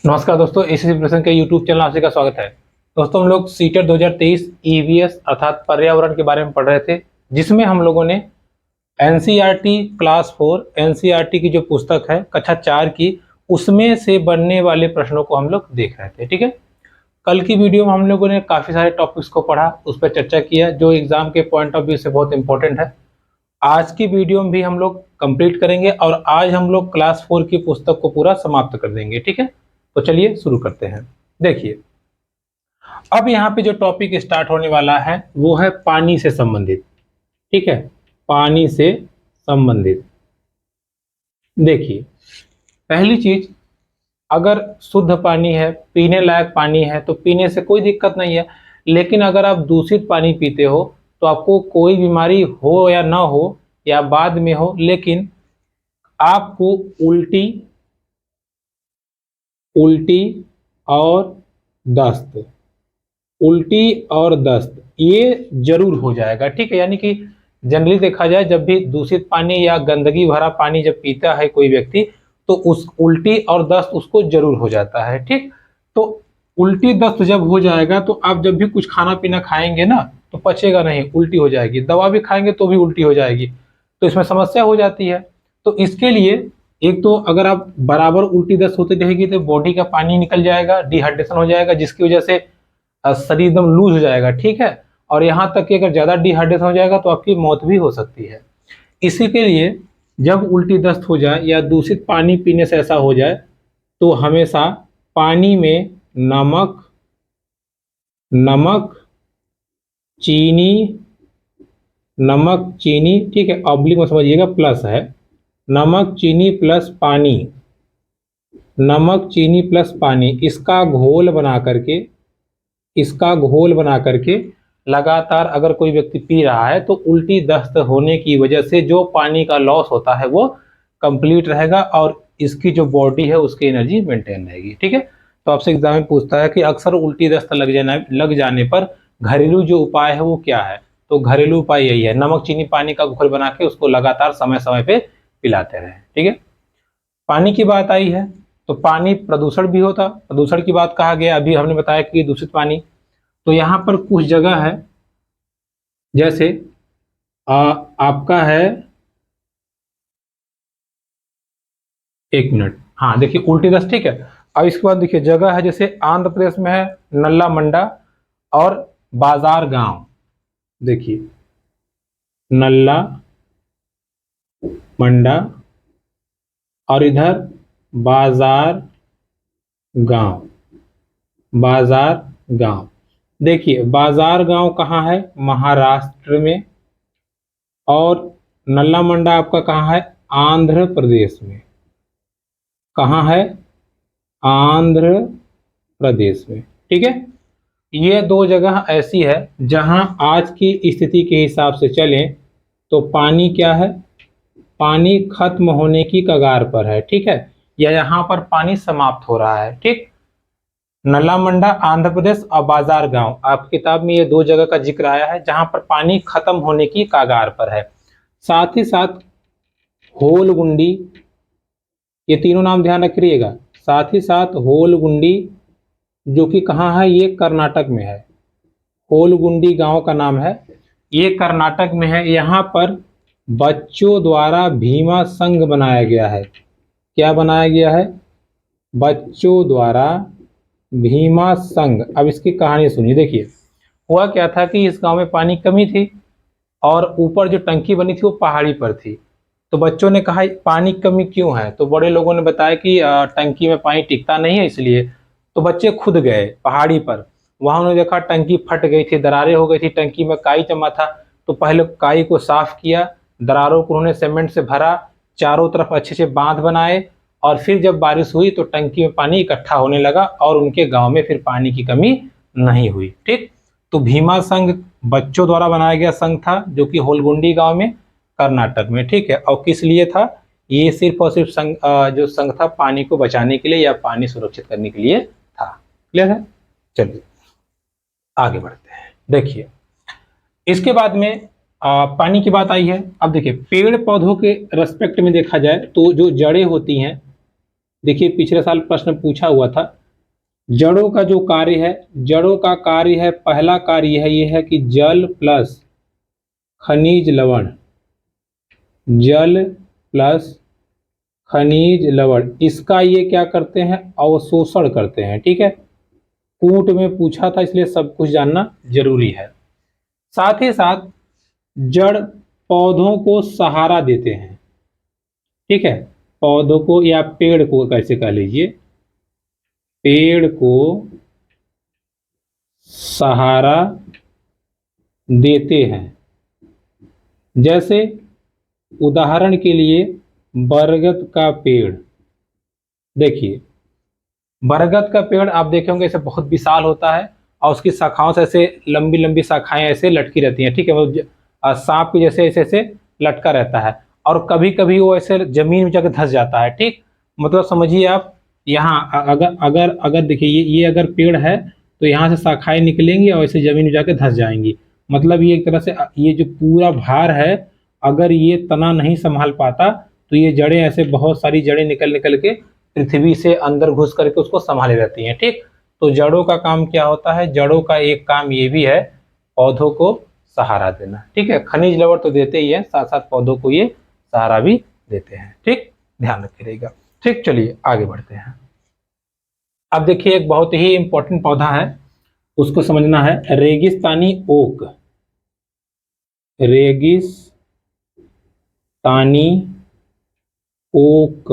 नमस्कार दोस्तों, SSC preparation के यूट्यूब चैनल आपसे का स्वागत है। दोस्तों, हम लोग सीटेट 2023 ईवीएस अर्थात पर्यावरण के बारे में पढ़ रहे थे, जिसमें हम लोगों ने एनसीईआरटी क्लास 4 एनसीईआरटी की जो पुस्तक है कक्षा 4 की, उसमें से बनने वाले प्रश्नों को हम लोग देख रहे थे। ठीक है, कल की वीडियो में हम लोगों ने काफ़ी सारे टॉपिक्स को पढ़ा, उस पर चर्चा किया जो एग्जाम के पॉइंट ऑफ व्यू से बहुत इंपॉर्टेंट है। आज की वीडियो में भी हम लोग कंप्लीट करेंगे और आज हम लोग क्लास 4 की पुस्तक को पूरा समाप्त कर देंगे। ठीक है, तो चलिए शुरू करते हैं। देखिए, अब यहाँ पे जो टॉपिक स्टार्ट होने वाला है वो है पानी से संबंधित। ठीक है, पानी से संबंधित। देखिए, पहली चीज, अगर शुद्ध पानी है, पीने लायक पानी है तो पीने से कोई दिक्कत नहीं है। लेकिन अगर आप दूषित पानी पीते हो तो आपको कोई बीमारी हो या ना हो या बाद में हो, लेकिन आपको उल्टी उल्टी और दस्त उल्टी और दस्त ये जरूर हो जाएगा। ठीक है, यानी कि जनरली देखा जाए जब भी दूषित पानी या गंदगी भरा पानी जब पीता है कोई व्यक्ति तो उस उल्टी और दस्त उसको जरूर हो जाता है। ठीक, तो उल्टी दस्त जब हो जाएगा तो आप जब भी कुछ खाना पीना खाएंगे ना तो पचेगा नहीं, उल्टी हो जाएगी। दवा भी खाएंगे तो भी उल्टी हो जाएगी, तो इसमें समस्या हो जाती है। तो इसके लिए एक तो अगर आप बराबर उल्टी दस्त होती रहेगी तो बॉडी का पानी निकल जाएगा, डिहाइड्रेशन हो जाएगा, जिसकी वजह से शरीर एकदम लूज हो जाएगा। ठीक है, और यहाँ तक कि अगर ज़्यादा डिहाइड्रेशन हो जाएगा तो आपकी मौत भी हो सकती है। इसी के लिए जब उल्टी दस्त हो जाए या दूषित पानी पीने से ऐसा हो जाए तो हमेशा पानी में नमक नमक चीनी नमक चीनी, ठीक है, ऑब्लिक में समझिएगा प्लस है, नमक चीनी प्लस पानी, नमक चीनी प्लस पानी, इसका घोल बना करके लगातार अगर कोई व्यक्ति पी रहा है तो उल्टी दस्त होने की वजह से जो पानी का लॉस होता है वो कंप्लीट रहेगा और इसकी जो बॉडी है उसकी एनर्जी मेंटेन रहेगी। ठीक है, तो आपसे एग्जाम में पूछता है कि अक्सर उल्टी दस्त लग जाने पर घरेलू जो उपाय है वो क्या है, तो घरेलू उपाय यही है, नमक चीनी पानी का घोल बना के उसको लगातार समय समय पे पिलाते रहें। ठीक है, पानी की बात आई है तो पानी प्रदूषण भी होता, प्रदूषण की बात कहा गया, अभी हमने बताया कि दूषित पानी। तो यहाँ पर कुछ जगह है, जैसे आपका है, एक मिनट, हाँ देखिए उल्टी दस्त। ठीक है, अब इसके बाद देखिए जगह है, जैसे आंध्र प्रदेश में है नल्ला मंडा और बाजार गांव। देखिए नल्ला मंडा और इधर बाजार गांव, बाजार गांव। देखिए बाजार गांव कहाँ है, महाराष्ट्र में, और नल्ला मंडा आपका कहाँ है, आंध्र प्रदेश में। कहाँ है, आंध्र प्रदेश में। ठीक है, ये दो जगह ऐसी है जहां आज की स्थिति के हिसाब से चलें तो पानी क्या है, पानी खत्म होने की कगार पर है। ठीक है, या यहाँ पर पानी समाप्त हो रहा है। ठीक, नला मंडा आंध्र प्रदेश और बाजार गांव, आपकी किताब में ये दो जगह का जिक्र आया है जहां पर पानी खत्म होने की कगार पर है। साथ ही साथ होलगुंडी, ये तीनों नाम ध्यान रखिएगा। साथ ही साथ होलगुंडी जो कि कहाँ है, ये कर्नाटक में है, होलगुंडी गांव का नाम है, ये कर्नाटक में है। यहाँ पर बच्चों द्वारा भीमा संघ बनाया गया है। क्या बनाया गया है, बच्चों द्वारा भीमा संघ। अब इसकी कहानी सुनिए। देखिए हुआ क्या था कि इस गांव में पानी कमी थी और ऊपर जो टंकी बनी थी वो पहाड़ी पर थी। तो बच्चों ने कहा पानी की कमी क्यों है, तो बड़े लोगों ने बताया कि टंकी में पानी टिकता नहीं है इसलिए। तो बच्चे खुद गए पहाड़ी पर, वहां उन्होंने देखा टंकी फट गई थी, दरारें हो गई थी, टंकी में काई जमा था। तो पहले काई को साफ किया, दरारों को उन्होंने सीमेंट से भरा, चारों तरफ अच्छे से बांध बनाए, और फिर जब बारिश हुई तो टंकी में पानी इकट्ठा होने लगा और उनके गांव में फिर पानी की कमी नहीं हुई। ठीक, तो भीमा संघ बच्चों द्वारा बनाया गया संघ था जो कि होलगुंडी गांव में कर्नाटक में। ठीक है, और किस लिए था, ये सिर्फ और सिर्फ संघ जो संघ था पानी को बचाने के लिए या पानी सुरक्षित करने के लिए था। क्लियर है, चलिए आगे बढ़ते हैं। देखिए इसके बाद में पानी की बात आई है। अब देखिए पेड़ पौधों के रेस्पेक्ट में देखा जाए तो जो जड़ें होती हैं देखिए पिछले साल प्रश्न पूछा हुआ था, जड़ों का जो कार्य है, जड़ों का कार्य है, पहला कार्य है ये है कि जल प्लस खनिज लवण, जल प्लस खनिज लवण, इसका ये क्या करते हैं, अवशोषण करते हैं। ठीक है, कूट में पूछा था इसलिए सब कुछ जानना जरूरी है। साथ ही साथ जड़ पौधों को सहारा देते हैं। ठीक है, पौधों को या पेड़ को कैसे कह लीजिए, पेड़ को सहारा देते हैं। जैसे उदाहरण के लिए बरगद का पेड़, देखिए बरगद का पेड़ आप देखे होंगे ऐसे बहुत विशाल होता है और उसकी शाखाओं से ऐसे लंबी लंबी शाखाएं ऐसे लटकी रहती हैं। ठीक है, वो सांप के जैसे ऐसे ऐसे लटका रहता है और कभी कभी वो ऐसे जमीन में जाकर धंस जाता है। ठीक, मतलब समझिए आप, यहाँ अगर अगर अगर देखिए ये अगर पेड़ है तो यहाँ से शाखाएं निकलेंगी और ऐसे जमीन में जाकर धंस जाएंगी। मतलब ये एक तरह से ये जो पूरा भार है, अगर ये तना नहीं संभाल पाता तो ये जड़ें ऐसे बहुत सारी जड़ें निकल निकल के पृथ्वी से अंदर घुस करके उसको संभाले रहती हैं। ठीक, तो जड़ों का काम क्या होता है, जड़ों का एक काम ये भी है पौधों को सहारा देना। ठीक है, खनिज लवण तो देते ही है, साथ साथ पौधों को ये सहारा भी देते हैं। ठीक, ध्यान रखिएगा। ठीक, चलिए आगे बढ़ते हैं। अब देखिए एक बहुत ही इंपॉर्टेंट पौधा है, उसको समझना है, रेगिस्तानी ओक। रेगिस्तानी ओक,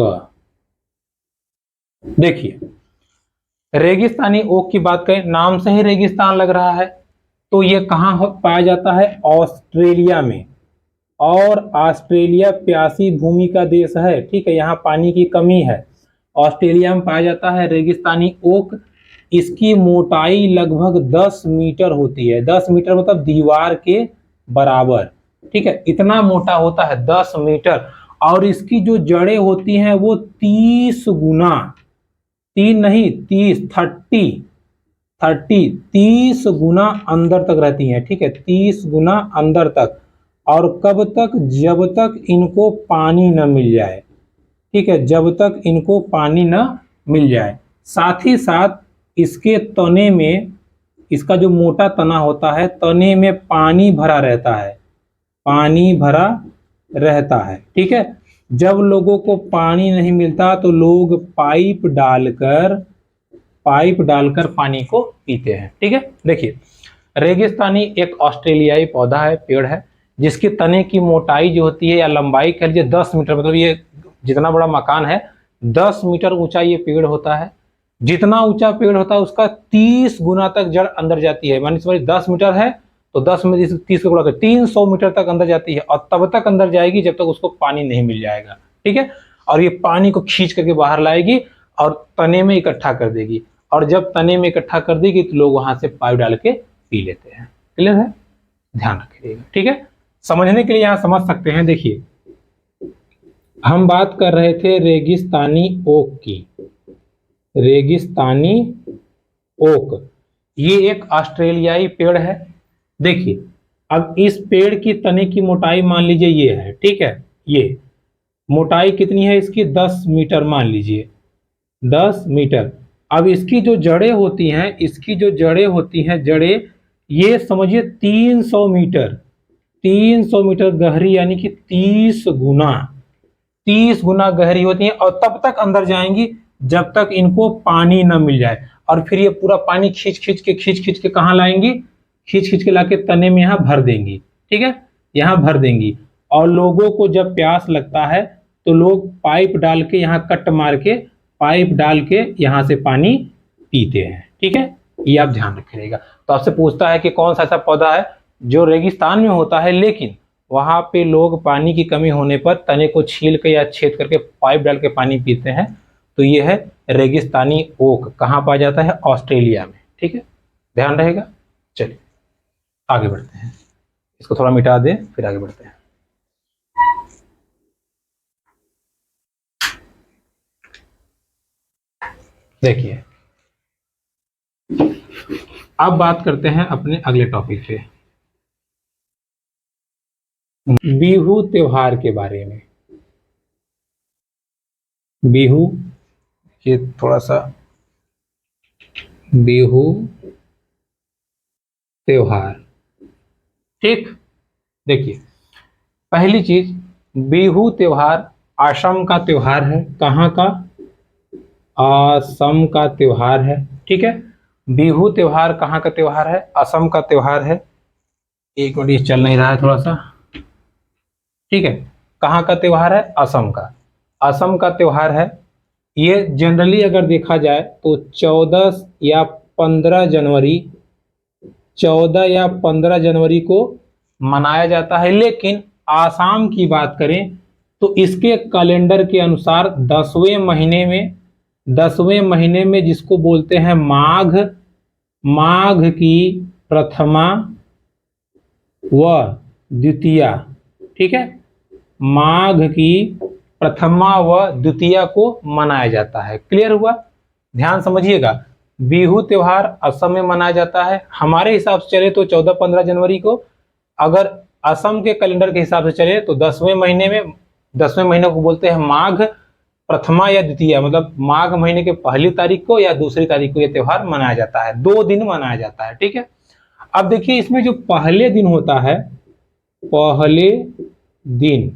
देखिए रेगिस्तानी ओक की बात करें, नाम से ही रेगिस्तान लग रहा है, तो ये कहाँ पाया जाता है, ऑस्ट्रेलिया में। और ऑस्ट्रेलिया प्यासी भूमि का देश है। ठीक है, यहाँ पानी की कमी है, ऑस्ट्रेलिया में पाया जाता है रेगिस्तानी ओक। इसकी मोटाई लगभग 10 मीटर होती है। 10 मीटर मतलब दीवार के बराबर। ठीक है, इतना मोटा होता है 10 मीटर। और इसकी जो जड़ें होती हैं वो 30 गुना, 3 नहीं 30, 30 गुना अंदर तक रहती हैं। ठीक है, 30 गुना अंदर तक। और कब तक, जब तक इनको पानी न मिल जाए। ठीक है, जब तक इनको पानी न मिल जाए। साथ ही साथ इसके तने में, इसका जो मोटा तना होता है, तने में पानी भरा रहता है, पानी भरा रहता है। ठीक है, जब लोगों को पानी नहीं मिलता तो लोग पाइप डालकर पानी को पीते हैं। ठीक है, देखिए रेगिस्तानी एक ऑस्ट्रेलियाई पौधा है, पेड़ है, जिसकी तने की मोटाई जो होती है या लंबाई कह लीजिए 10 मीटर, मतलब ये जितना बड़ा मकान है 10 मीटर ऊंचा ये पेड़ होता है। जितना ऊंचा पेड़ होता है उसका 30 गुना तक जड़ अंदर जाती है। मान लीजिए 10 मीटर है तो 10 में 30 का गुणा कर 300 मीटर तक अंदर जाती है, और तब तक अंदर जाएगी जब तक उसको पानी नहीं मिल जाएगा। ठीक है, और ये पानी को खींच करके बाहर लाएगी और तने में इकट्ठा कर देगी, और जब तने में इकट्ठा कर देगी तो लोग वहां से पाइप डाल के पी लेते हैं। क्लियर है, ध्यान रखिएगा। ठीक है, समझने के लिए यहां समझ सकते हैं। देखिए हम बात कर रहे थे रेगिस्तानी ओक की, रेगिस्तानी ओक ये एक ऑस्ट्रेलियाई पेड़ है। देखिए अब इस पेड़ की तने की मोटाई मान लीजिए ये है। ठीक है, ये मोटाई कितनी है इसकी, 10 मीटर मान लीजिए, 10 मीटर। अब इसकी जो जड़ें होती हैं, इसकी जो जड़ें होती हैं, जड़ें ये समझिए 300 मीटर, 300 मीटर गहरी, यानी कि 30 गुना गहरी होती हैं, और तब तक अंदर जाएंगी जब तक इनको पानी न मिल जाए। और फिर ये पूरा पानी खींच खींच के कहाँ लाएंगी, खींच खींच के लाके तने में यहाँ भर देंगी। ठीक है, यहाँ भर देंगी, और लोगों को जब प्यास लगता है तो लोग पाइप डाल के, यहाँ कट मार के पाइप डाल के यहाँ से पानी पीते हैं। ठीक है, ये आप ध्यान रखिएगा। तो आपसे पूछता है कि कौन सा ऐसा पौधा है जो रेगिस्तान में होता है लेकिन वहां पे लोग पानी की कमी होने पर तने को छील के या छेद करके पाइप डाल के पानी पीते हैं। तो ये है रेगिस्तानी ओक, कहाँ पाया जाता है, ऑस्ट्रेलिया में। ठीक है, ध्यान रहेगा। चलिए आगे बढ़ते हैं, इसको थोड़ा मिटा दें फिर आगे बढ़ते हैं। देखिए अब बात करते हैं अपने अगले टॉपिक पे, बिहू त्योहार के बारे में। बिहू ये थोड़ा सा बिहू त्योहार, ठीक। देखिए पहली चीज, बिहू त्योहार असम का त्योहार है। कहाँ का? असम का त्योहार है, ठीक है। बिहू त्योहार कहाँ का त्योहार है? असम का त्योहार है। एक मिनट, ये चल नहीं रहा है थोड़ा सा, ठीक है। कहाँ का त्योहार है? असम का। असम का त्योहार है। ये जनरली अगर देखा जाए तो 14 या 15 जनवरी को मनाया जाता है, लेकिन आसाम की बात करें तो इसके कैलेंडर के अनुसार 10वें महीने में जिसको बोलते हैं माघ, माघ की प्रथमा व द्वितीया, ठीक है। माघ की प्रथमा व द्वितीया को मनाया जाता है। क्लियर हुआ? ध्यान समझिएगा, बिहू त्योहार असम में मनाया जाता है। हमारे हिसाब से चले तो 14-15 जनवरी को, अगर असम के कैलेंडर के हिसाब से चले तो 10वें महीने को बोलते हैं माघ प्रथमा या द्वितीया, मतलब माघ महीने के पहली तारीख को या दूसरी तारीख को यह त्योहार मनाया जाता है। 2 दिन मनाया जाता है, ठीक है। अब देखिए इसमें जो पहले दिन होता है, पहले दिन,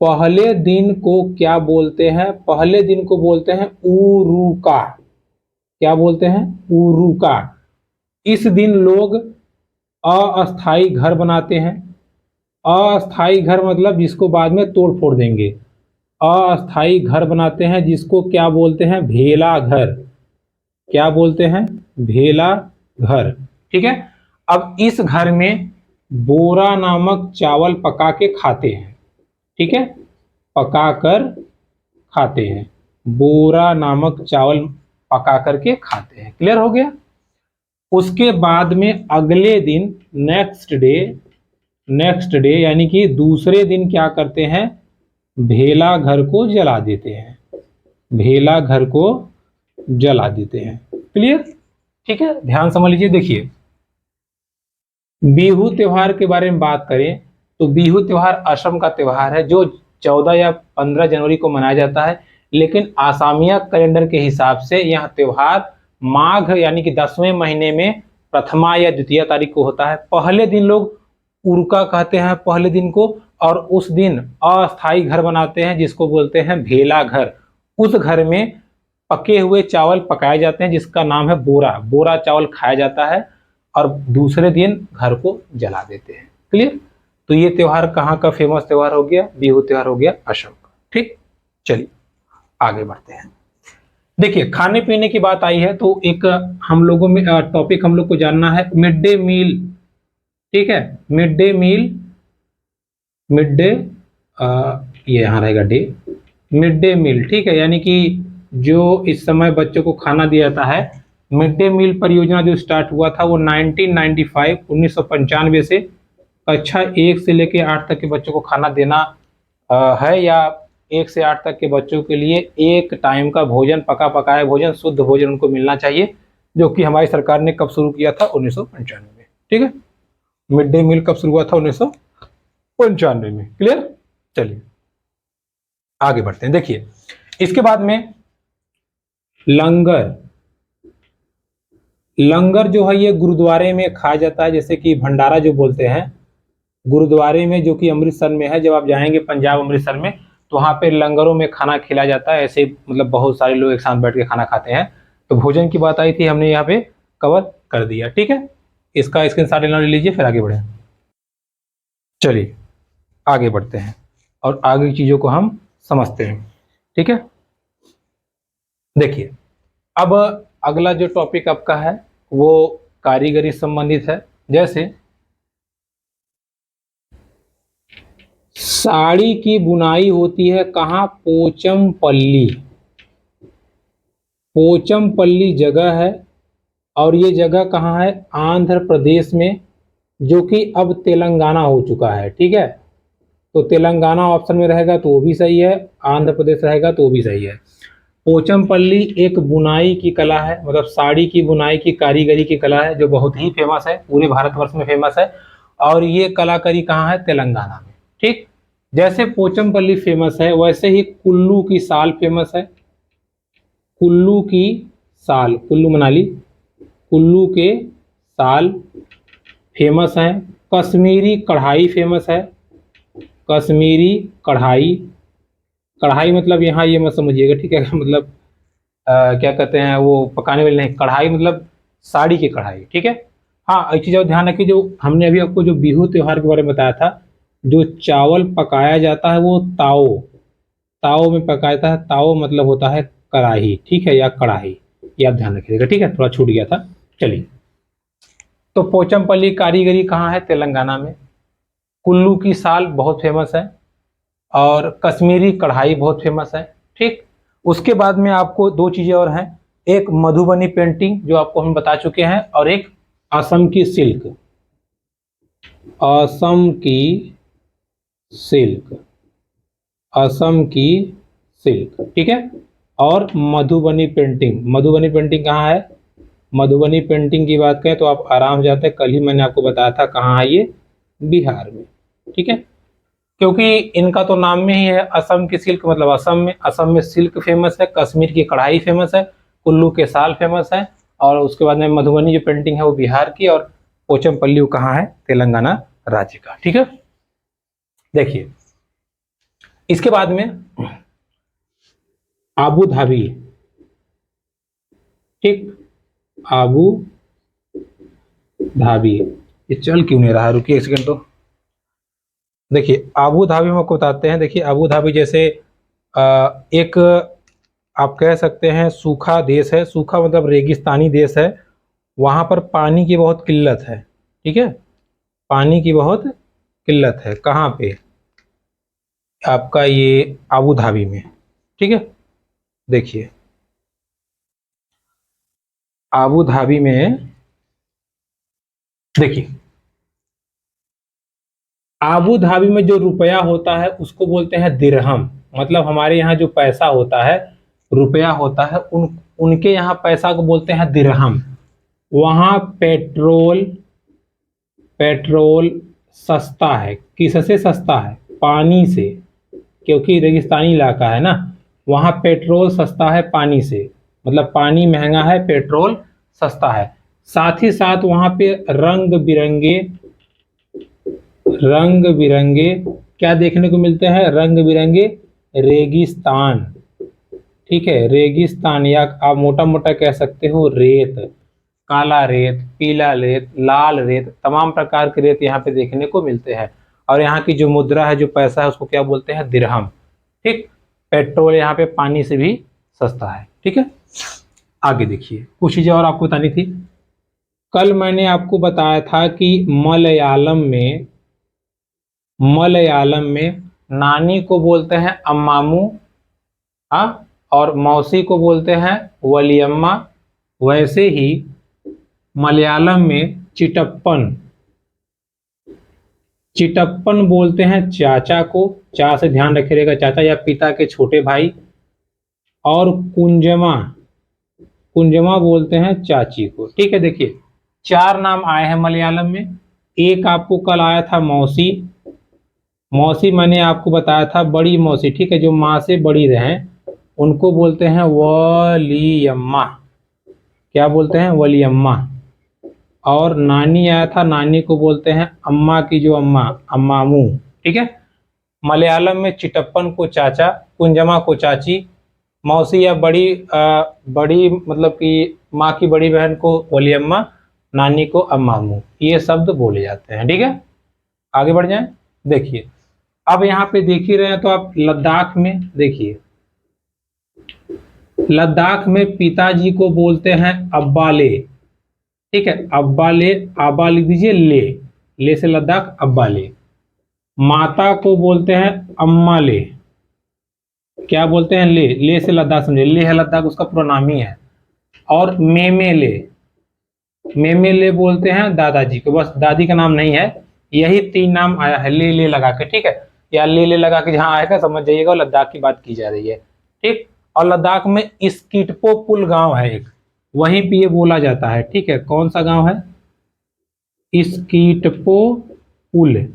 पहले दिन को क्या बोलते हैं? पहले दिन को बोलते हैं उरुका। क्या बोलते हैं? उरुका। इस दिन लोग अस्थाई घर बनाते हैं। अस्थाई घर मतलब जिसको बाद में तोड़ फोड़ देंगे। अस्थाई घर बनाते हैं जिसको क्या बोलते हैं? भेला घर। क्या बोलते हैं? भेला घर, ठीक है। अब इस घर में बोरा नामक चावल पका के खाते हैं, ठीक है। पकाकर खाते हैं, बोरा नामक चावल पका करके खाते हैं। क्लियर हो गया? उसके बाद में अगले दिन नेक्स्ट डे यानी कि दूसरे दिन क्या करते हैं? भेला घर को जला देते हैं। भेला घर को जला देते हैं। क्लियर? ठीक है, ध्यान समझ लीजिए। देखिए बिहू त्योहार के बारे में बात करें तो बिहू त्योहार असम का त्योहार है जो 14 या 15 जनवरी को मनाया जाता है, लेकिन आसामिया कैलेंडर के हिसाब से यह त्योहार माघ यानी कि 10वें महीने में प्रथमा या द्वितीय तारीख को होता है। पहले दिन लोग उरुका कहते हैं पहले दिन को, और उस दिन अस्थाई घर बनाते हैं जिसको बोलते हैं भेला घर। उस घर में पके हुए चावल पकाए जाते हैं जिसका नाम है बोरा। बोरा चावल खाया जाता है और दूसरे दिन घर को जला देते हैं। क्लियर? तो ये त्योहार कहाँ का फेमस त्योहार हो गया? बिहू त्योहार हो गया असम का। ठीक, चलिए आगे बढ़ते हैं। देखिए खाने पीने की बात आई है तो एक हम लोगों में टॉपिक हम लोग को जानना है मिड डे मील। ठीक है, mid day meal, mid day, ये यहाँ रहेगा डे, मिड डे मील। ठीक है, यानी कि जो इस समय बच्चों को खाना दिया जाता है, मिड डे मील परियोजना जो स्टार्ट हुआ था वो 1995 से कक्षा 1 से लेकर 8 तक के बच्चों को खाना देना है, या 1 से 8 तक के बच्चों के लिए एक टाइम का भोजन, पका पकाया भोजन, शुद्ध भोजन उनको मिलना चाहिए, जो कि हमारी सरकार ने कब शुरू किया था? 1995 में। ठीक है, मिड डे मील कब शुरू हुआ था? 1995 में। क्लियर? चलिए आगे बढ़ते हैं। देखिए इसके बाद में लंगर। लंगर जो है ये गुरुद्वारे में खाया जाता है, जैसे कि भंडारा जो बोलते हैं गुरुद्वारे में, जो कि अमृतसर में है। जब आप जाएंगे पंजाब अमृतसर में तो वहाँ पे लंगरों में खाना खिलाया जाता है। ऐसे मतलब बहुत सारे लोग एक साथ बैठ के खाना खाते हैं। तो भोजन की बात आई थी, हमने यहाँ पे कवर कर दिया। ठीक है, इसका स्क्रीनशॉट ले लीजिए, फिर आगे बढ़े। चलिए आगे बढ़ते हैं और आगे की चीजों को हम समझते हैं। ठीक है, देखिए अब अगला जो टॉपिक आपका है वो कारीगरी संबंधित है। जैसे साड़ी की बुनाई होती है कहाँ? पोचमपल्ली। पोचमपल्ली जगह है और ये जगह कहाँ है? आंध्र प्रदेश में, जो कि अब तेलंगाना हो चुका है। ठीक है, तो तेलंगाना ऑप्शन में रहेगा तो वो भी सही है, आंध्र प्रदेश रहेगा तो वो भी सही है। पोचमपल्ली एक बुनाई की कला है, मतलब साड़ी की बुनाई की कारीगरी की कला है, जो बहुत ही फेमस है, पूरे भारतवर्ष में फेमस है। और ये कलाकारी कहाँ है? तेलंगाना में। ठीक, जैसे पोचमपल्ली फेमस है वैसे ही कुल्लू की साल फेमस है। कुल्लू की साल, कुल्लू मनाली, कुल्लू के साल फेमस हैं। कश्मीरी कढ़ाई फेमस है, कश्मीरी कढ़ाई। कढ़ाई मतलब यहाँ ये मत समझिएगा, ठीक है, मतलब क्या कहते हैं वो पकाने वाली नहीं, कढ़ाई मतलब साड़ी की कढ़ाई, ठीक है। हाँ, एक चीज़ और ध्यान रखिए, जो हमने अभी आपको जो बिहू त्योहार के बारे में बताया था, जो चावल पकाया जाता है वो ताओ, ताओ में पकाया जाता है। ताओ मतलब होता है कढ़ाई, ठीक है, या कढ़ाई, ये आप ध्यान रखिएगा, ठीक है, थोड़ा छूट गया था। चलिए, तो पोचमपल्ली कारीगरी कहाँ है? तेलंगाना में। कुल्लू की साल बहुत फेमस है, और कश्मीरी कढ़ाई बहुत फेमस है, ठीक। उसके बाद में आपको दो चीजें और हैं, एक मधुबनी पेंटिंग जो आपको हम बता चुके हैं, और एक असम की सिल्क, असम की सिल्क, असम की सिल्क, ठीक है। और मधुबनी पेंटिंग, मधुबनी पेंटिंग कहाँ है? मधुबनी पेंटिंग की बात करें तो आप आराम से जाते हैं, कल ही मैंने आपको बताया था कहाँ है ये, बिहार में, ठीक है। क्योंकि इनका तो नाम में ही है असम की सिल्क, मतलब असम में, असम में सिल्क फेमस है, कश्मीर की कढ़ाई फेमस है, कुल्लू के साल फेमस है, और उसके बाद में मधुबनी जो पेंटिंग है वो बिहार की, और पोचमपल्ली कहाँ है? तेलंगाना राज्य का, ठीक है। देखिए, इसके बाद में आबू धाबी, ठीक, आबू धाबी, ये चल क्यों नहीं रहा, रुकिए एक सेकंड। तो देखिए, आबू धाबी में आपको बताते हैं। देखिए, आबू धाबी जैसे एक आप कह सकते हैं सूखा देश है, सूखा मतलब रेगिस्तानी देश है, वहाँ पर पानी की बहुत किल्लत है, ठीक है, पानी की बहुत किल्लत है। कहाँ पे? आपका ये आबू धाबी में, ठीक है। देखिए, आबू धाबी में, देखिए, आबू धाबी में जो रुपया होता है उसको बोलते हैं दिरहम, मतलब हमारे यहाँ जो पैसा होता है, रुपया होता है, उनके यहाँ पैसा को बोलते हैं दिरहम। वहाँ पेट्रोल, पेट्रोल सस्ता है। किससे सस्ता है? पानी से, क्योंकि रेगिस्तानी इलाका है ना, वहाँ पेट्रोल सस्ता है पानी से, मतलब पानी महंगा है, पेट्रोल सस्ता है। साथ ही साथ वहाँ पे रंग बिरंगे, रंग बिरंगे क्या देखने को मिलते हैं? रंग बिरंगे रेगिस्तान, ठीक है, रेगिस्तान, या आप मोटा मोटा कह सकते हो रेत, काला रेत, पीला रेत, लाल रेत, तमाम प्रकार के रेत यहाँ पे देखने को मिलते हैं। और यहाँ की जो मुद्रा है, जो पैसा है, उसको क्या बोलते हैं? दिरहम, ठीक। पेट्रोल यहाँ पे पानी से भी सस्ता है, ठीक है। आगे देखिए, कुछ चीजें और आपको बतानी थी। कल मैंने आपको बताया था कि मलयालम में, मलयालम में नानी को बोलते हैं अम्मामू, हाँ, और मौसी को बोलते हैं वलियम्मा। वैसे ही मलयालम में चिटप्पन, चिटप्पन बोलते हैं चाचा को, चा से ध्यान रखिएगा, चाचा या पिता के छोटे भाई। और कुंजमा, कुंजमा बोलते हैं चाची को, ठीक है। देखिए, चार नाम आए हैं मलयालम में। एक आपको कल आया था मौसी, मौसी मैंने आपको बताया था बड़ी मौसी, ठीक है, जो माँ से बड़ी रहें, उनको बोलते हैं वलियम्मा। क्या बोलते हैं? वलियम्मा। और नानी आया था, नानी को बोलते हैं अम्मा की जो अम्मा, अम्मामू, ठीक है। मलयालम में चिटप्पन को चाचा, कुंजमा को चाची, मौसी या बड़ी मतलब कि माँ की बड़ी बहन को वलियम्मा, नानी को अम्मामू, ये शब्द बोले जाते हैं, ठीक है। आगे बढ़ जाएं। देखिए, अब यहाँ पे देख ही रहे हैं तो आप, लद्दाख में देखिए, लद्दाख में पिताजी को बोलते हैं अब्बाले, ठीक है, अब्बाले, आबा लिख दीजिए, ले से लद्दाख, अब्बाले। माता को बोलते हैं अम्माले, क्या बोलते हैं? ले से लद्दाख, समझे, ले है लद्दाख, उसका पूरा नाम ही है। और मेमेले, मेमेले बोलते हैं दादाजी को, बस दादी का नाम नहीं है, यही तीन नाम आया है ले लगा के, ठीक है। या ले लगा के जहां आएगा समझ जाइएगा लद्दाख की बात की जा रही है, ठीक। और लद्दाख में स्कीटपो पुल गांव है एक, वहीं पे ये बोला जाता है, ठीक है। कौन सा गांव है? स्कीटपो पुल,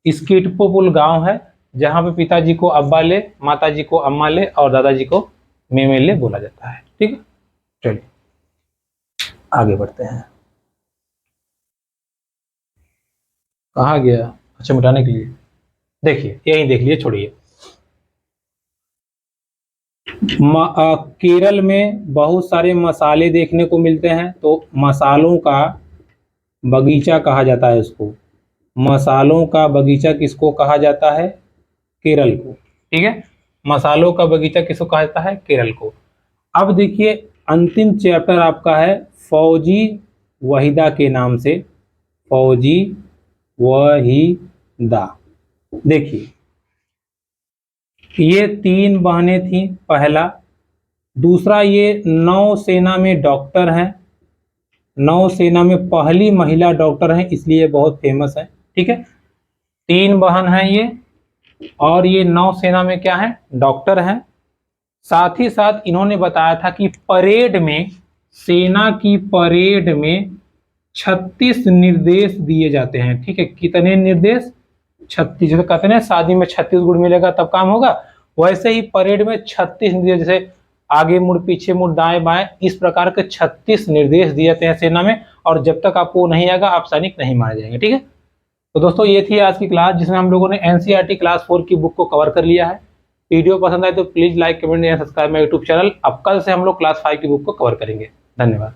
स्कीटपो पुल गांव है, जहां पे पिताजी को अब्बा ले, माताजी को अम्मा ले, और दादाजी को मेमे ले बोला जाता है। ठीक है, चलिए आगे बढ़ते हैं। कहाँ गया? अच्छा, मिटाने के लिए। देखिए यही देख लिए, छोड़िए। केरल में बहुत सारे मसाले देखने को मिलते हैं, तो मसालों का बगीचा कहा जाता है इसको। मसालों का बगीचा किसको कहा जाता है? केरल को। ठीक है, मसालों का बगीचा किसको कहा जाता है? केरल को। अब देखिए अंतिम चैप्टर आपका है फौजी वहीदा के नाम से, फौजी वहीदा। देखिए ये 3 बहनें थी, पहला। दूसरा, ये नौसेना में डॉक्टर हैं, नौसेना में पहली महिला डॉक्टर हैं, इसलिए बहुत फेमस है। ठीक है, 3 बहन हैं ये, और ये नौसेना में क्या है? डॉक्टर हैं। साथ ही साथ इन्होंने बताया था कि परेड में, सेना की परेड में 36 निर्देश दिए जाते हैं। ठीक है, कितने निर्देश? 36। जैसे कहते हैं शादी में 36 गुड़ मिलेगा तब काम होगा, वैसे ही परेड में 36 निर्देश, जैसे आगे मुड़, पीछे मुड़, दाएं बाएं, इस प्रकार के 36 निर्देश दिए जाते हैं सेना में, और जब तक आपको नहीं आएगा आप सैनिक नहीं मारे जाएंगे। ठीक है, तो दोस्तों ये थी आज की क्लास, जिसमें हम लोगों ने एनसीईआरटी क्लास 4 की बुक को कवर कर लिया है। वीडियो पसंद आए तो प्लीज लाइक, कमेंट या सब्सक्राइब माय यूट्यूब चैनल। अब कल से हम लोग क्लास 5 की बुक को कवर करेंगे। धन्यवाद।